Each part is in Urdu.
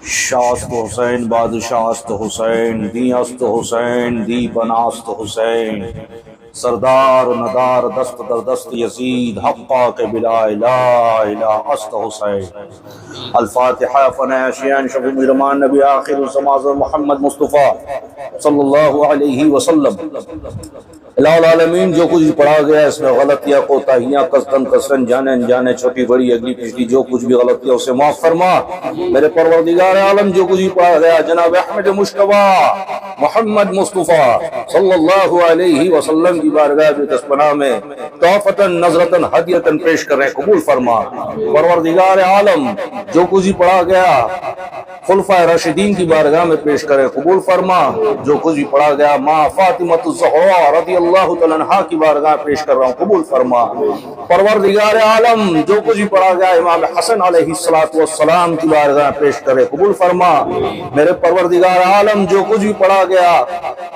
شاست حسین بادشاہست حسین دی است حسین دی بناست حسین سردار ندار دست در دست یزید حقا کے بلا الہ الہ است حسین۔ الفاتحہ فنا شیان شفیع مہرمان نبی آخر الزمان محمد مصطفیٰ صلی اللہ علیہ وسلم۔ الہ العالمین جو کچھ پڑھا گیا اس میں غلطیاں کوتاہیاں قصدن کسرن جانے انجانے چھوٹی بڑی اگلی پچھلی جو کچھ بھی غلطیاں اسے معاف فرما۔ میرے پروردگار عالم جو کچھ بھی پڑھا گیا جناب احمد مشتبہ محمد مصطفیٰ صلی اللہ علیہ وسلم کی بارگاہ بتسبنا میں تحفتاً نظرتاً ہدیتاً پیش کر رہے قبول فرما۔ پروردگار عالم جو کچھ بھی پڑھا گیا خلفائے راشدین کی بارگاہ میں پیش کرے قبول فرما۔ جو کچھ بھی پڑھا گیا ماں فاطمہ الزہرا رضی اللہ تعالیٰ عنہا کی بارگاہ پیش کر رہا ہوں قبول فرما۔ پروردگار عالم جو کچھ بھی پڑھا گیا امام حسن علیہ السلام کی بارگاہ پیش کرے قبول فرما۔ میرے پروردگار عالم جو کچھ بھی پڑھا گیا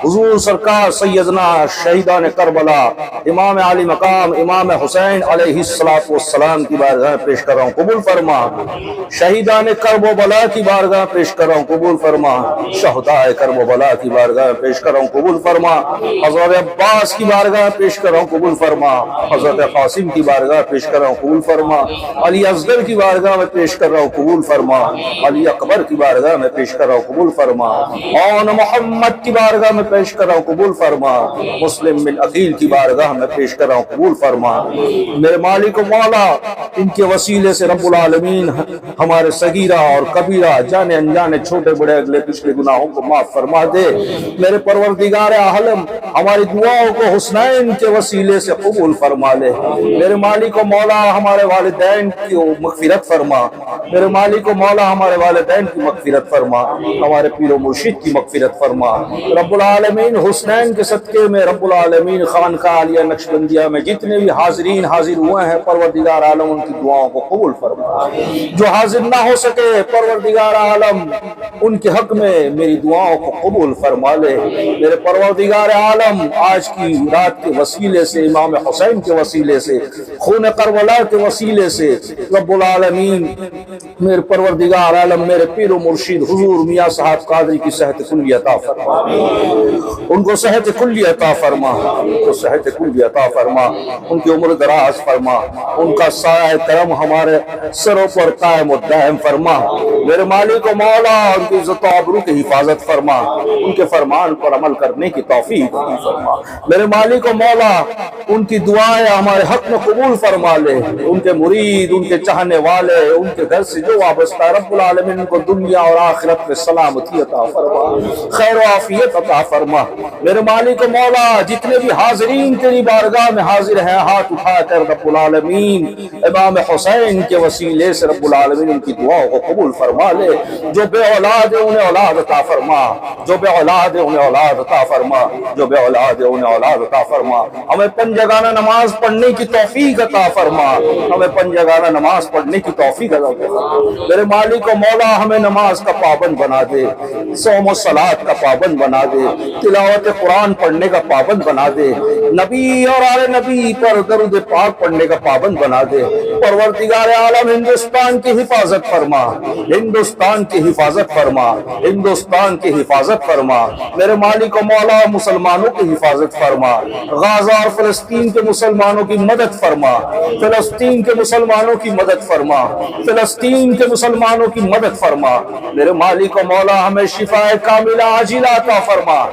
حضور سرکار سیدنا شہیدان کربلا امام علی مقام امام حسین علیہ السلام کی بارگاہ پیش کر رہا ہوں قبول فرما۔ شہیدان کرب و بلا کی بارگاہ پیش کر رہا ہوں قبول فرما۔ شہداء کرب و بلا کی بارگاہ پیش کر رہا ہوں قبول فرما۔ حضرت عباس کی بارگاہ پیش کر رہا ہوں قبول فرما۔ حضرت قاسم کی بارگاہ پیش کر رہا ہوں قبول فرما۔ علی اصغر کی بارگاہ میں پیش کر رہا ہوں قبول فرما۔ علی اکبر کی بارگاہ میں پیش کر رہا ہوں قبول فرما۔ اون محمد کی بارگاہ میں پیش کر رہا ہوں قبول فرما۔ مسلم بن عقیل کی بارگاہ میں پیش کر رہا ہوں قبول فرما۔ میرے مالک و مولا ان کے وسیلے سے رب العالمین ہمارے صغیرہ اور کبیرہ جانے انجانے چھوٹے بڑے اگلے پچھلے گناہوں کو معاف فرما دے۔ میرے پروردگار عالم ہماری دعاؤں کو حسنین کے وسیلے سے قبول فرما لے۔ میرے مالک و مولا ہمارے والدین کی مغفرت فرما۔ میرے مالک و مولا ہمارے والدین کی مغفرت فرما۔ ہمارے پیر و مرشد کی مغفرت فرما۔ رب العالمین حسنین کے صدقے میں رب العالمین خانقاہ عالیہ نقشبندیہ میں جتنے بھی حاضرین حاضر ہوئے ہیں پروردگار عالم ان کی دعاؤں کو قبول فرما۔ جو حاضر نہ ہو سکے پروردگار عالم ان کے حق میں میری دعاؤں کو قبول فرما لے۔ میرے پروردگار عالم آج کی رات کے وسیلے سے امام حسین کے وسیلے سے خون کربلا کے وسیلے سے رب العالمین میرے پروردگار عالم میرے پیر و مرشد حضور میاں صاحب قادری کی صحت کلی عطا فرما۔ ان کو صحت کلی عطا فرما۔ ان کو صحت کلی عطا فرما۔ ان کی عمر دراز فرما۔ ان کا سایہ کرم ہمارے سروں پر قائم و دائم فرما۔ میرے مالک و مولا ان کی عزت و آبرو کی حفاظت فرما۔ ان کے فرمان پر عمل کرنے کی توفیق فرما۔ میرے مالک و مولا ان کی دعائیں ہمارے حق میں قبول فرما لے۔ ان کے مرید ان کے چاہنے والے ان کے گھر سے جو وابستہ رب العالمین ان کو دنیا اور آخرت میں سلامتی عطا فرما، خیر و عافیت عطا فرما۔ میرے مالک و مولا جتنے بھی حاضرین تیری بارگاہ میں حاضر ہیں ہاتھ اٹھا کر رب العالمین امام حسین کے وسیلے سے رب العالمین ان کی دعاؤں کو قبول فرما لے۔ جو بے اولاد ہے انہیں اولاد عطا فرما۔ جو بے اولاد ہے انہیں اولاد عطا فرما۔ جو بے اولاد ہے انہیں اولاد عطا فرما۔ ہمیں پنجگانہ نماز پڑھنے کی توفیق عطا فرما۔ ہمیں پنجگانہ نماز پڑھنے کی توفیق عطا فرما۔ میرے مالک و مولا ہمیں نماز کا پابند بنا دے، صوم و صلاۃ کا پابند بنا دے، تلاوت قرآن پڑھنے کا پابند بنا دے، نبی اور آل نبی پر درود پاک پڑھنے کا پابند بنا دے۔ پروردگار عالم ہندوستان کی حفاظت فرما۔ ہندوستان کی حفاظت فرما۔ ہندوستان کی حفاظت فرما۔ میرے مالک و مولا مسلمانوں کی حفاظت فرما۔ غزہ اور فلسطین کے مسلمانوں کی مدد فرما۔ فلسطین کے مسلمانوں کی مدد فرما۔ فلسطین کے مسلمانوں کی مدد فرما۔ میرے مالک و مولا ہمیں شفا کاملہ عاجلہ عطا فرما۔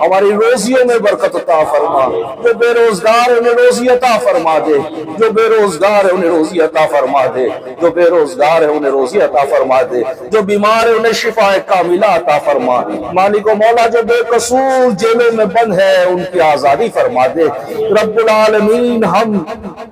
ہماری روزیوں میں برکت عطا فرما۔ جو بے روزگار ہے انہیں روزی عطا فرما دے۔ جو بے روزگار ہے انہیں روزی عطا فرما دے۔ جو بے روزگار ہے انہیں روزی عطا فرما دے۔ جو بیمار ہے انہیں شفا کاملہ عطا فرما۔ مالک و مولا جو بے قصور جیلوں میں بند ہے ان کی آزادی فرما دے۔ رب العالمین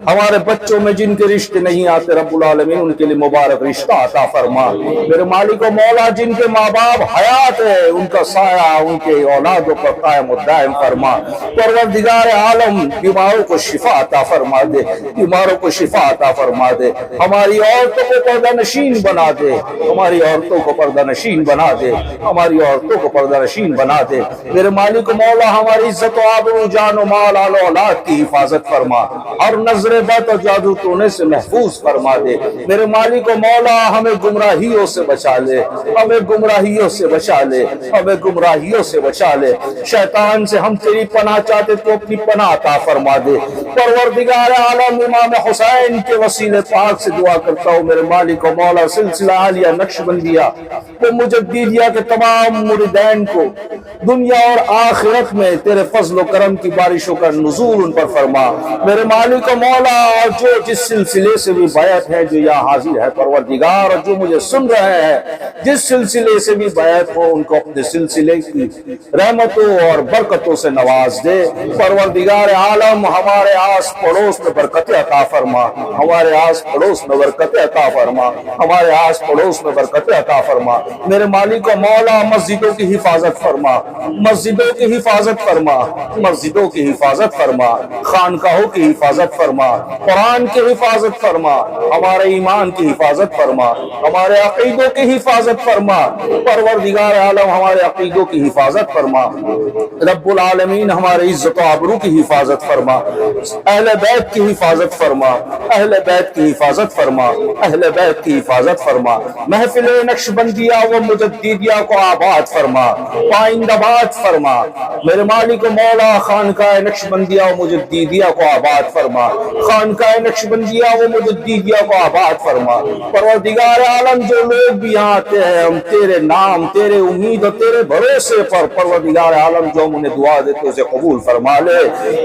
ہمارے بچوں میں جن کے رشتے نہیں آتے رب العالمین ان کے لیے مبارک رشتہ عطا فرما۔ میرے مالک و مولا جن کے ماں باپ حیات ہے ان کا سایہ ان کے اولاد مرادوں پر قائم و دائم فرما۔ پروردگار عالم بیماروں کو شفا عطا فرما دے، بیماروں کو شفا عطا فرما دے، ہماری عورتوں کو پردہ نشین بنا دے، ہماری عورتوں کو پردہ نشین بنا دے، ہماری عورتوں کو پردہ نشین بنا دے۔ میرے مالک مولا ہماری عزت و آبرو جان و مال آل و اولاد کی حفاظت فرما، اور نظر بد اور جادو ٹونے سے محفوظ فرما دے۔ میرے مالک مولا ہمیں گمراہیوں سے بچا لے، ہمیں گمراہیوں سے بچا لے، ہمیں گمراہیوں سے بچا لے۔ شیطان سے ہم تیری پناہ چاہتے تو اپنی پناہ عطا فرما دے۔ پروردگار عالم امام حسین کے وسیلے پاک سے دعا کرتا ہوں میرے مالک و مولا سلسلہ عالیہ نقشبندیہ کو مجددیہ کے تمام مریدین کو دنیا اور آخرت میں تیرے فضل و کرم کی بارشوں کا نزول ان پر فرما۔ میرے مالک و مولا جو جس سلسلے سے بھی بیعت ہے جو یہاں حاضر ہے پروردگار، اور جو مجھے سن رہے ہیں جس سلسلے سے بھی بیعت ہو، ان کو اپنے سلسلے کی رحمتوں اور برکتوں سے نواز دے۔ پروردگار عالم ہمارے آس پڑوس میں برکت عطا فرما، ہمارے آس پڑوس میں برکت عطا فرما، ہمارے آس پڑوس میں برکت عطا فرما۔ میرے مالک و مولا مسجدوں کی حفاظت فرما، مسجدوں کی حفاظت فرما، مسجدوں کی حفاظت فرما، خانقاہوں کی حفاظت فرما، قرآن کی حفاظت فرما، ہمارے ایمان کی حفاظت فرما، ہمارے عقیدوں کی حفاظت فرما۔ پروردگار عالم ہمارے عقیدوں کی حفاظت فرما، رب العالمین ہمارے عزت و آبرو کی حفاظت فرما، اہل بیت کی حفاظت فرما، اہل بیت کی حفاظت فرما، اہل بیت کی حفاظت فرما۔ محفل نقشبندیہ و مجددیہ کو آباد فرما، پائند آباد فرما۔ میرے مالک و مولا خانقاہ نقشبندیہ و مجددیہ کو آباد فرما، خانقاہ نقشبندیہ و مجددیہ کو آباد فرما۔ پروردگار عالم جو لوگ بھی یہاں آتے ہیں ہم تیرے نام، تیرے امید اور تیرے بھروسے پر پروردگار عالم جو ہم انہیں دعا دیتے اسے قبول فرما لے۔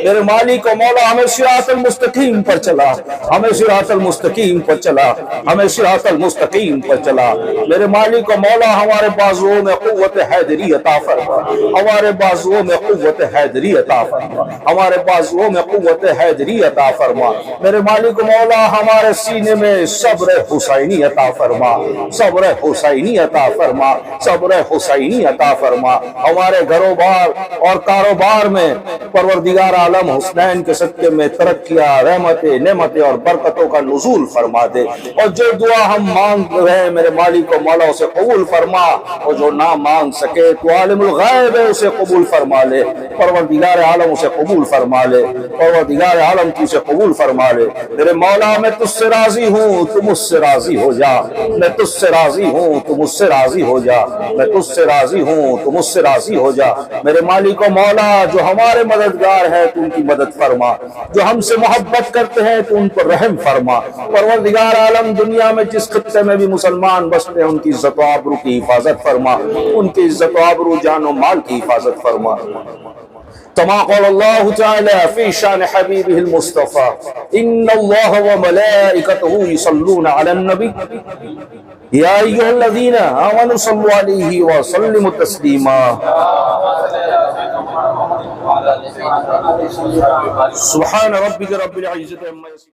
میرے مالک و مولا ہمیں صراط المستقیم پر چلا، ہمیں صراط المستقیم پر چلا، ہمیں صراط المستقیم پر چلا۔ میرے مالک و مولا ہمارے بازوؤں میں قوت حیدری عطا فرما، ہمارے بازوؤں میں قوت حیدری عطا فرما، ہمارے بازوؤں میں قوت حیدری عطا فرما۔ میرے مالک و مولا ہمارے سینے میں صبر حسینی عطا فرما، صبر حسینی عطا فرما، صبر حسینی عطا فرما۔ ہمارے گھروں بار اور کاروبار میں پروردگار عالم حسنین کے صدقے میں ترقیاں، رحمتیں، نعمتیں اور برکتوں کا نزول فرما دے، اور جو دعا ہم مانگ رہے ہیں میرے مالک و مولا اسے قبول فرما، اور جو نہ مانگ سکے تو عالم الغیب ہے اسے قبول فرما لے۔ پروردگار عالم اسے قبول فرما لے، پروردگار عالم کی اسے قبول فرما لے۔ میرے مولا میں تجھ سے راضی ہوں تو مجھ سے راضی ہو جا، میں تجھ سے راضی ہوں تو مجھ سے راضی ہو جا، میں تجھ سے راضی ہوں تو مجھ سے راضی ہو جا۔ میرے مالک و مولا جو ہمارے مددگار ہیں تو ان کی مدد فرما، جو ہم سے محبت کرتے ہیں تو ان پر رحم فرما۔ پروردگار عالم دنیا میں جس خطے میں بھی مسلمان بستے ہیں ان کی عزت و آبرو کی حفاظت فرما، ان کی عزت و آبرو جان و مال کی حفاظت فرما۔ كما قال الله تعالى في شان حبيبه المصطفى إن الله وملائكته يصلون على النبي يا أيها الذين آمنوا صلوا عليه وسلموا تسليما سبحان ربك رب العزة عما يصفون